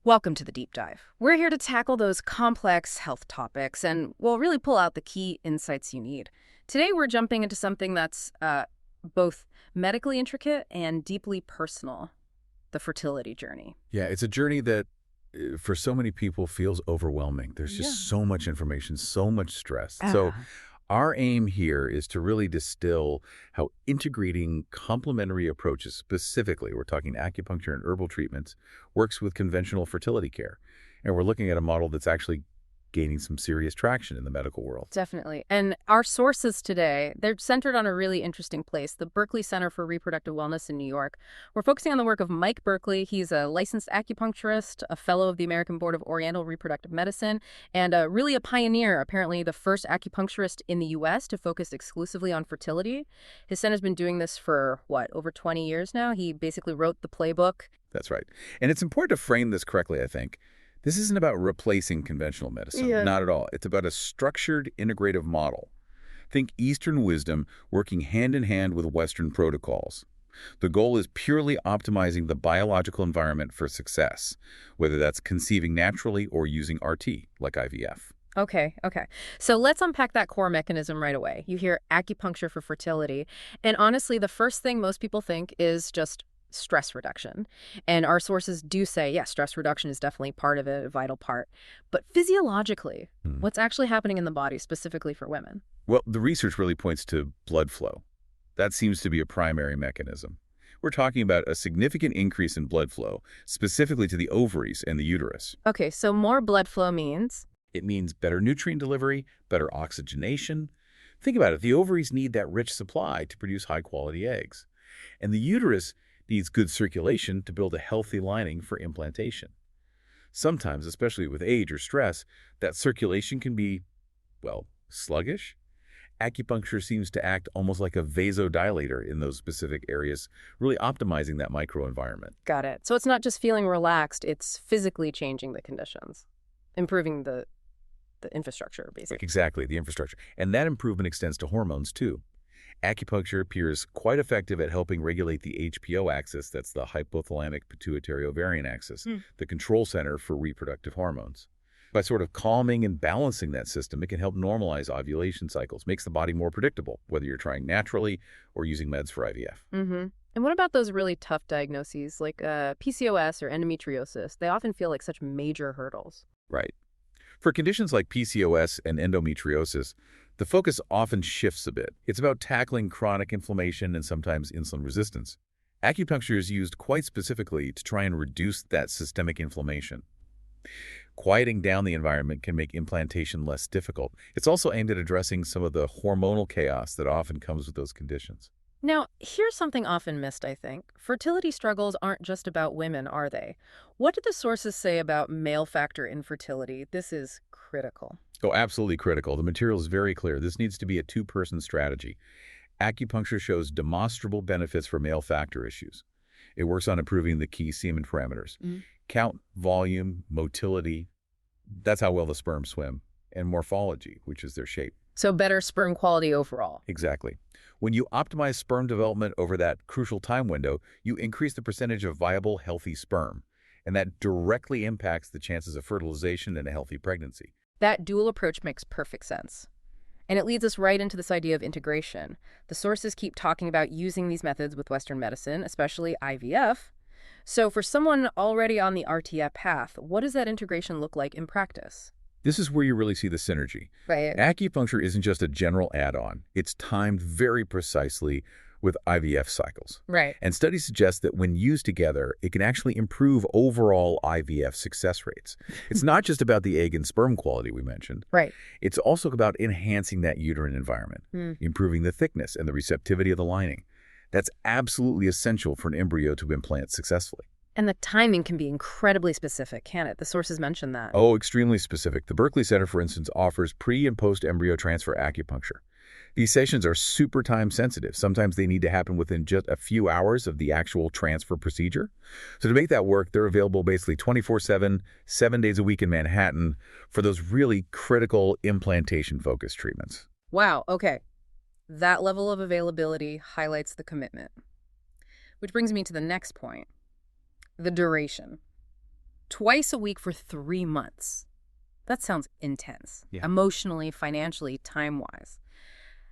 Welcome to the deep dive. We're here to tackle those complex health topics and, well, really pull out the key insights you need. Today, we're jumping into something that's both medically intricate and deeply personal, the fertility journey. Yeah, it's a journey that for so many people feels overwhelming. There's Yeah. just so much information, so much stress. So Ah, our aim here is to really distill how integrating complementary approaches, specifically, we're talking acupuncture and herbal treatments, works with conventional fertility care. And we're looking at a model that's actually gaining some serious traction in the medical world. definitely. And our sources today, they're centered on a really interesting place, the Berkeley Center for Reproductive Wellness in New York. We're focusing on the work of Mike Berkeley. He's a licensed acupuncturist, a fellow of the American Board of Oriental Reproductive Medicine, and really a pioneer, apparently the first acupuncturist in the U.S. to focus exclusively on fertility. His center's been doing this for, over 20 years now? He basically wrote the playbook. That's right. And it's important to frame this correctly, I think. This isn't about replacing conventional medicine. Yeah. Not at all. It's about a structured, integrative model. Think Eastern wisdom working hand in hand with Western protocols. The goal is purely optimizing the biological environment for success, whether that's conceiving naturally or using RT, like IVF. Okay. So let's unpack that core mechanism right away. You hear acupuncture for fertility, and honestly, the first thing most people think is just stress reduction. And our sources do say, yes, stress reduction is definitely part of it, a vital part. But physiologically, Hmm. what's actually happening in the body, specifically for women? Well, the research really points to blood flow. That seems to be a primary mechanism. We're talking about a significant increase in blood flow, specifically to the ovaries and the uterus. Okay, so more blood flow means. It means better nutrient delivery, better oxygenation. Think about it. The ovaries need that rich supply to produce high-quality eggs. And the uterus needs good circulation to build a healthy lining for implantation. Sometimes, especially with age or stress, that circulation can be, well, sluggish. Acupuncture seems to act almost like a vasodilator in those specific areas, really optimizing that microenvironment. Got it. So it's not just feeling relaxed, it's physically changing the conditions, improving the infrastructure, basically. Exactly, the infrastructure. And that improvement extends to hormones, too. Acupuncture appears quite effective at helping regulate the HPO axis, that's the hypothalamic pituitary ovarian axis, the control center for reproductive hormones. By sort of calming and balancing that system, it can help normalize ovulation cycles, makes the body more predictable, whether you're trying naturally or using meds for IVF. Mm-hmm. And what about those really tough diagnoses like PCOS or endometriosis? They often feel like such major hurdles. Right. For conditions like PCOS and endometriosis, the focus often shifts a bit. It's about tackling chronic inflammation and sometimes insulin resistance. Acupuncture is used quite specifically to try and reduce that systemic inflammation. Quieting down the environment can make implantation less difficult. It's also aimed at addressing some of the hormonal chaos that often comes with those conditions. Now, here's something often missed, I think. Fertility struggles aren't just about women, are they? What do the sources say about male factor infertility? This is critical. Oh, absolutely critical. The material is very clear. This needs to be a two-person strategy. Acupuncture shows demonstrable benefits for male factor issues. It works on improving the key semen parameters. Count, volume, motility. That's how well the sperm swim. And morphology, which is their shape. So better sperm quality overall. Exactly. When you optimize sperm development over that crucial time window, you increase the percentage of viable, healthy sperm. And that directly impacts the chances of fertilization and a healthy pregnancy. That dual approach makes perfect sense. And it leads us right into this idea of integration. The sources keep talking about using these methods with Western medicine, especially IVF. So for someone already on the RTF path, what does that integration look like in practice? This is where you really see the synergy. Right. Acupuncture isn't just a general add-on. It's timed very precisely with IVF cycles. Right. And studies suggest that when used together, it can actually improve overall IVF success rates. It's not just about the egg and sperm quality we mentioned. Right. It's also about enhancing that uterine environment, improving the thickness and the receptivity of the lining. That's absolutely essential for an embryo to implant successfully. And the timing can be incredibly specific, can it? The sources mention that. Oh, extremely specific. The Berkeley Center, for instance, offers pre- and post-embryo transfer acupuncture. These sessions are super time sensitive. Sometimes they need to happen within just a few hours of the actual transfer procedure. So to make that work, they're available basically 24/7, 7 days a week in Manhattan for those really critical implantation-focused treatments. Wow, okay. That level of availability highlights the commitment. Which brings me to the next point, the duration. Twice a week for 3 months. That sounds intense, Yeah. emotionally, financially, time-wise.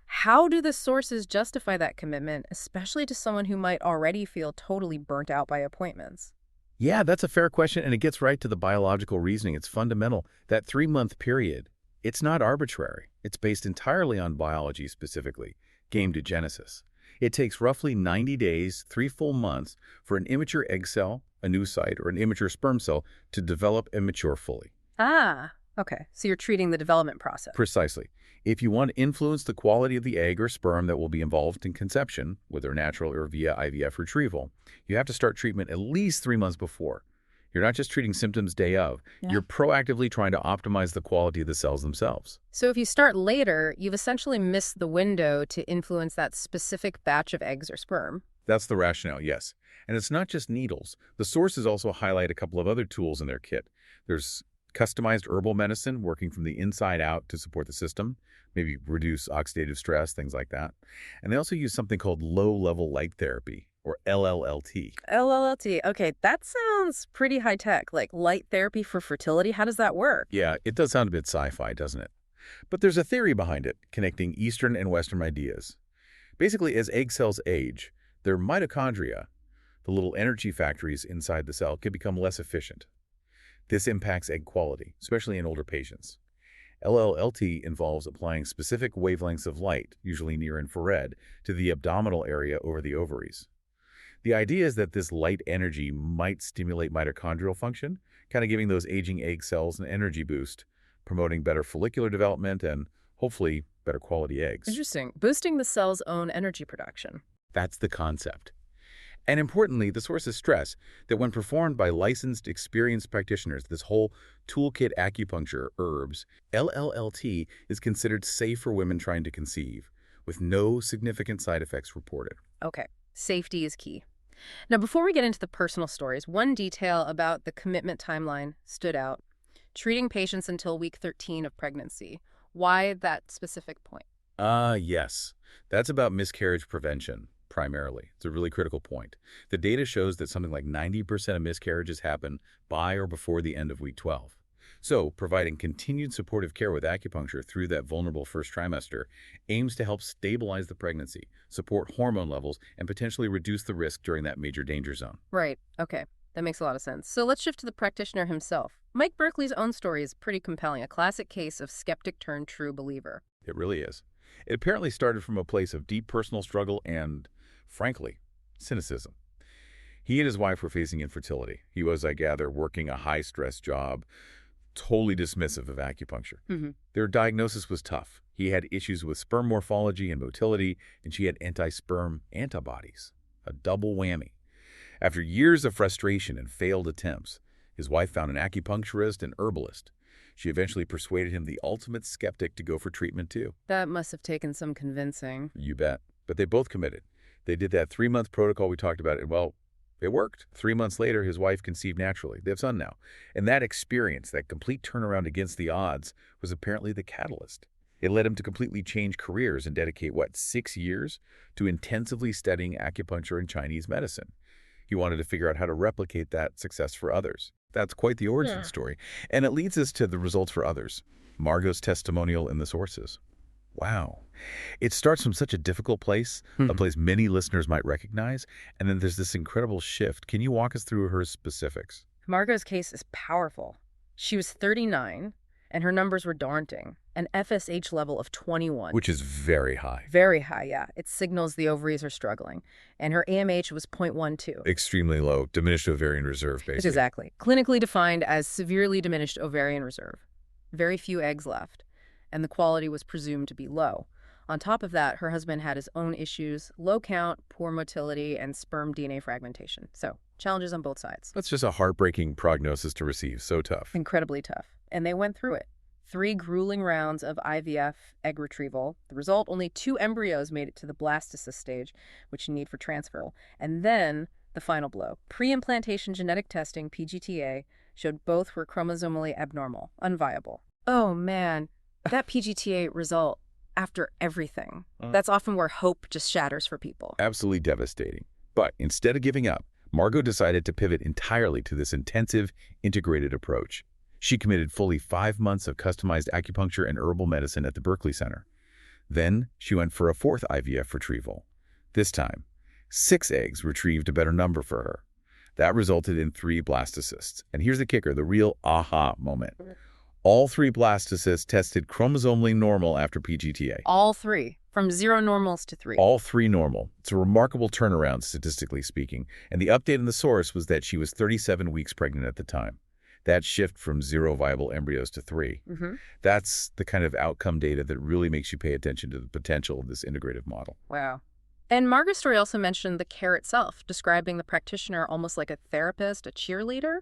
How do the sources justify that commitment, especially to someone who might already feel totally burnt out by appointments? Yeah, that's a fair question, and it gets right to the biological reasoning. It's fundamental. That 3-month period, it's not arbitrary. It's based entirely on biology specifically, gametogenesis. It takes roughly 90 days, 3 full months, for an immature egg cell, a new site, or an immature sperm cell to develop and mature fully. Ah, okay. So you're treating the development process. Precisely. If you want to influence the quality of the egg or sperm that will be involved in conception, whether natural or via IVF retrieval, you have to start treatment at least 3 months before. You're not just treating symptoms day of. Yeah. You're proactively trying to optimize the quality of the cells themselves. So if you start later, you've essentially missed the window to influence that specific batch of eggs or sperm. That's the rationale, yes. And it's not just needles. The sources also highlight a couple of other tools in their kit. There's customized herbal medicine working from the inside out to support the system, maybe reduce oxidative stress, things like that. And they also use something called low-level light therapy, or LLLT. LLLT. Okay, that sounds pretty high-tech, like light therapy for fertility. How does that work? Yeah, it does sound a bit sci-fi, doesn't it? But there's a theory behind it, connecting Eastern and Western ideas. Basically, as egg cells age, their mitochondria, the little energy factories inside the cell, can become less efficient. This impacts egg quality, especially in older patients. LLLT involves applying specific wavelengths of light, usually near infrared, to the abdominal area over the ovaries. The idea is that this light energy might stimulate mitochondrial function, kind of giving those aging egg cells an energy boost, promoting better follicular development and, hopefully, better quality eggs. Interesting. Boosting the cell's own energy production. That's the concept. And importantly, the sources stress that when performed by licensed, experienced practitioners, this whole toolkit acupuncture, herbs, LLLT is considered safe for women trying to conceive, with no significant side effects reported. Okay, safety is key. Now, before we get into the personal stories, one detail about the commitment timeline stood out. Treating patients until week 13 of pregnancy. Why that specific point? Yes. That's about miscarriage prevention, primarily. It's a really critical point. The data shows that something like 90% of miscarriages happen by or before the end of week 12. So, providing continued supportive care with acupuncture through that vulnerable first trimester aims to help stabilize the pregnancy, support hormone levels, and potentially reduce the risk during that major danger zone. Right, okay. That makes a lot of sense. So let's shift to the practitioner himself. Mike Berkeley's own story is pretty compelling, a classic case of skeptic turned true believer. It really is. It apparently started from a place of deep personal struggle and, frankly, cynicism. He and his wife were facing infertility. He was, I gather, working a high-stress job, totally dismissive of acupuncture. Mm-hmm. Their diagnosis was tough. He had issues with sperm morphology and motility, and she had anti-sperm antibodies, a double whammy. After years of frustration and failed attempts, his wife found an acupuncturist and herbalist. She eventually persuaded him, the ultimate skeptic, to go for treatment too. That must have taken some convincing. You bet. But they both committed. They did that 3-month protocol we talked about, and well, it worked. 3 months later, his wife conceived naturally. They have a son now. And that experience, that complete turnaround against the odds, was apparently the catalyst. It led him to completely change careers and dedicate, 6 years to intensively studying acupuncture and Chinese medicine. He wanted to figure out how to replicate that success for others. That's quite the origin story. And it leads us to the results for others. Margot's testimonial in the sources. Wow. It starts from such a difficult place, a place many listeners might recognize, and then there's this incredible shift. Can you walk us through her specifics? Margot's case is powerful. She was 39, and her numbers were daunting. An FSH level of 21. Which is very high. Very high, yeah. It signals the ovaries are struggling. And her AMH was 0.12. Extremely low, diminished ovarian reserve, basically. Exactly. Clinically defined as severely diminished ovarian reserve. Very few eggs left. And the quality was presumed to be low. On top of that, her husband had his own issues, low count, poor motility, and sperm DNA fragmentation. So, challenges on both sides. That's just a heartbreaking prognosis to receive. So tough. Incredibly tough. And they went through it. 3 grueling rounds of IVF egg retrieval. The result, only 2 embryos made it to the blastocyst stage, which you need for transfer. And then the final blow. Pre-implantation genetic testing, PGTA, showed both were chromosomally abnormal, unviable. Oh, man. That PGTA result, after everything. That's often where hope just shatters for people. Absolutely devastating. But instead of giving up, Margot decided to pivot entirely to this intensive, integrated approach. She committed fully 5 months of customized acupuncture and herbal medicine at the Berkeley Center. Then she went for a fourth IVF retrieval. This time, 6 eggs retrieved a better number for her. That resulted in 3 blastocysts. And here's the kicker, the real aha moment. All 3 blastocysts tested chromosomally normal after PGTA. All 3, from 0 normals to 3. All 3 normal. It's a remarkable turnaround, statistically speaking. And the update in the source was that she was 37 weeks pregnant at the time. That shift from 0 viable embryos to 3. That's the kind of outcome data that really makes you pay attention to the potential of this integrative model. Wow. And Margaret's story also mentioned the care itself, describing the practitioner almost like a therapist, a cheerleader.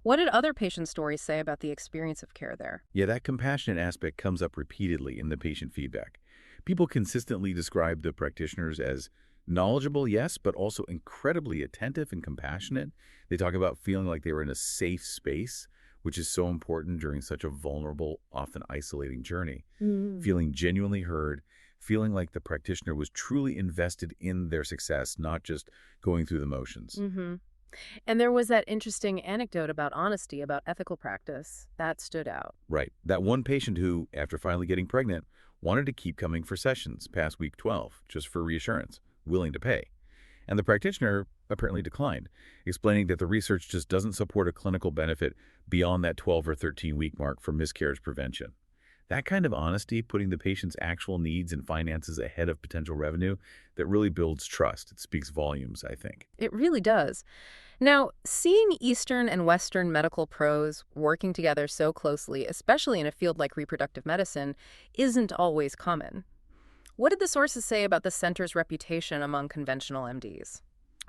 What did other patient stories say about the experience of care there? Yeah, that compassionate aspect comes up repeatedly in the patient feedback. People consistently describe the practitioners as knowledgeable, yes, but also incredibly attentive and compassionate. They talk about feeling like they were in a safe space, which is so important during such a vulnerable, often isolating journey. Feeling genuinely heard, feeling like the practitioner was truly invested in their success, not just going through the motions. And there was that interesting anecdote about honesty, about ethical practice. That stood out. Right. That one patient who, after finally getting pregnant, wanted to keep coming for sessions past week 12, just for reassurance, willing to pay. And the practitioner apparently declined, explaining that the research just doesn't support a clinical benefit beyond that 12 or 13-week mark for miscarriage prevention. That kind of honesty, putting the patient's actual needs and finances ahead of potential revenue, that really builds trust. It speaks volumes, I think. It really does. Now, seeing Eastern and Western medical pros working together so closely, especially in a field like reproductive medicine, isn't always common. What did the sources say about the center's reputation among conventional MDs?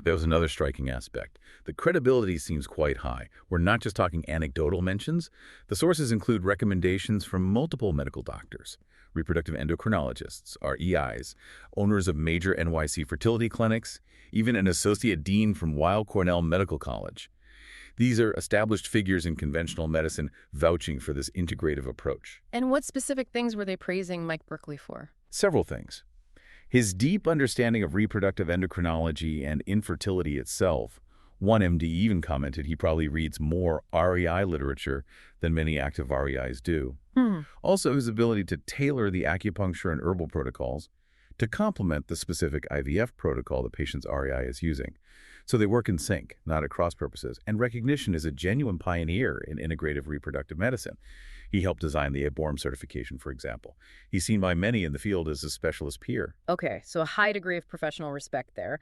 There was another striking aspect. The credibility seems quite high. We're not just talking anecdotal mentions. The sources include recommendations from multiple medical doctors, reproductive endocrinologists, REIs, owners of major NYC fertility clinics, even an associate dean from Weill Cornell Medical College. These are established figures in conventional medicine vouching for this integrative approach. And what specific things were they praising Mike Berkeley for? Several things. His deep understanding of reproductive endocrinology and infertility itself. One MD even commented he probably reads more REI literature than many active REIs do. Also, his ability to tailor the acupuncture and herbal protocols to complement the specific IVF protocol the patient's REI is using. So they work in sync, not at cross purposes, and recognition is a genuine pioneer in integrative reproductive medicine. He helped design the ABORM certification, for example. He's seen by many in the field as a specialist peer. Okay, so a high degree of professional respect there.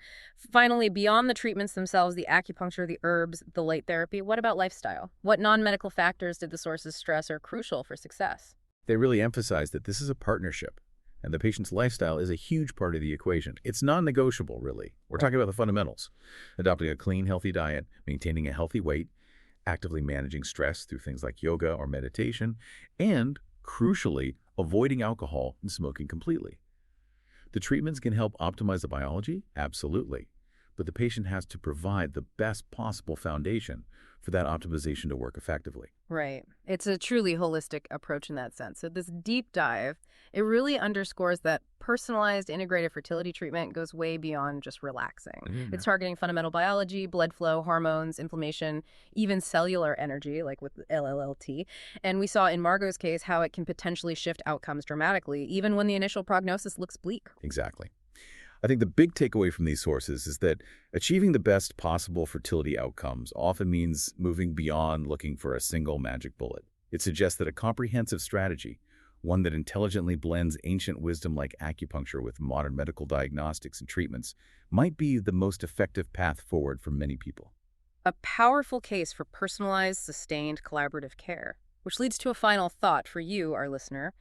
Finally, beyond the treatments themselves, the acupuncture, the herbs, the light therapy, what about lifestyle? What non-medical factors did the sources stress are crucial for success? They really emphasize that this is a partnership, and the patient's lifestyle is a huge part of the equation. It's non-negotiable, really. We're talking about the fundamentals. Adopting a clean, healthy diet, maintaining a healthy weight, actively managing stress through things like yoga or meditation, and, crucially, avoiding alcohol and smoking completely. The treatments can help optimize the biology? Absolutely. But the patient has to provide the best possible foundation for that optimization to work effectively. Right. It's a truly holistic approach in that sense. So this deep dive, it really underscores that personalized integrative fertility treatment goes way beyond just relaxing. It's targeting fundamental biology, blood flow, hormones, inflammation, even cellular energy, like with LLLT. And we saw in Margot's case how it can potentially shift outcomes dramatically, even when the initial prognosis looks bleak. Exactly. I think the big takeaway from these sources is that achieving the best possible fertility outcomes often means moving beyond looking for a single magic bullet. It suggests that a comprehensive strategy, one that intelligently blends ancient wisdom like acupuncture with modern medical diagnostics and treatments, might be the most effective path forward for many people. A powerful case for personalized, sustained, collaborative care. Which leads to a final thought for you, our listener.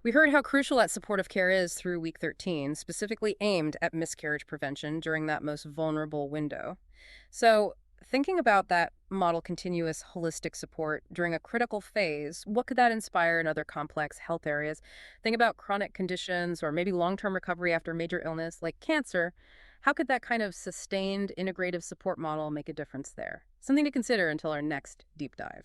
We heard how crucial that supportive care is through week 13, specifically aimed at miscarriage prevention during that most vulnerable window. So, thinking about that model continuous holistic support during a critical phase, what could that inspire in other complex health areas? Think about chronic conditions or maybe long-term recovery after major illness like cancer. How could that kind of sustained integrative support model make a difference there? Something to consider until our next deep dive.